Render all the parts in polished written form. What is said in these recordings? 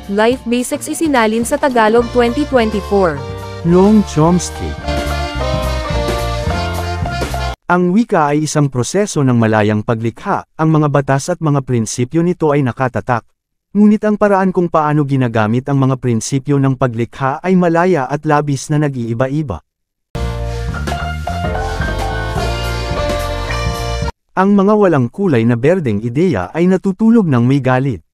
Life Basics isinalin sa Tagalog 2024. Noam Chomsky. Ang wika ay isang proseso ng malayang paglikha, ang mga batas at mga prinsipyo nito ay nakatatak. Ngunit ang paraan kung paano ginagamit ang mga prinsipyo ng paglikha ay malaya at labis na nag-iiba-iba. Ang mga walang kulay na berdeng ideya ay natutulog ng may galit.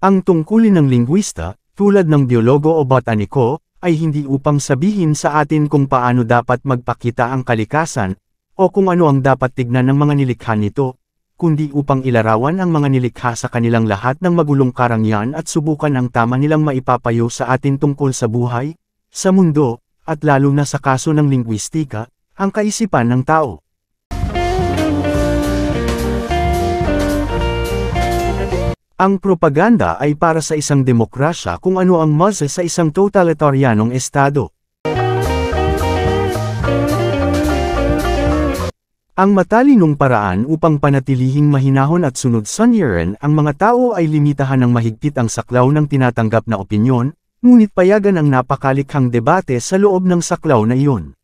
Ang tungkulin ng lingwista, tulad ng biologo o botaniko, ay hindi upang sabihin sa atin kung paano dapat magpakita ang kalikasan, o kung ano ang dapat tignan ng mga nilikha nito, kundi upang ilarawan ang mga nilikha sa kanilang lahat ng magulong karangyaan at subukan ang tama nilang maipapayo sa atin tungkol sa buhay, sa mundo, at lalo na sa kaso ng lingwistika, ang kaisipan ng tao. Ang propaganda ay para sa isang demokrasya kung ano ang muzzle sa isang totalitaryanong estado. Ang matalinong paraan upang panatilihing mahinahon at sunod-suniran ang mga tao ay limitahan ng mahigpit ang saklaw ng tinatanggap na opinyon, ngunit payagan ang napakalikhang debate sa loob ng saklaw na iyon.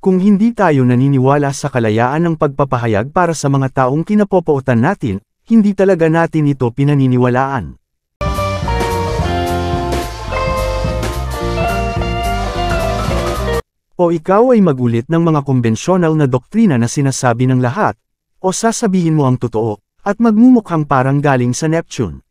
Kung hindi tayo naniniwala sa kalayaan ng pagpapahayag para sa mga taong kinapopootan natin, hindi talaga natin ito pinaniniwalaan. O ikaw ay magulit ng mga kombensyonal na doktrina na sinasabi ng lahat, o sasabihin mo ang totoo, at magmumukhang parang galing sa Neptune.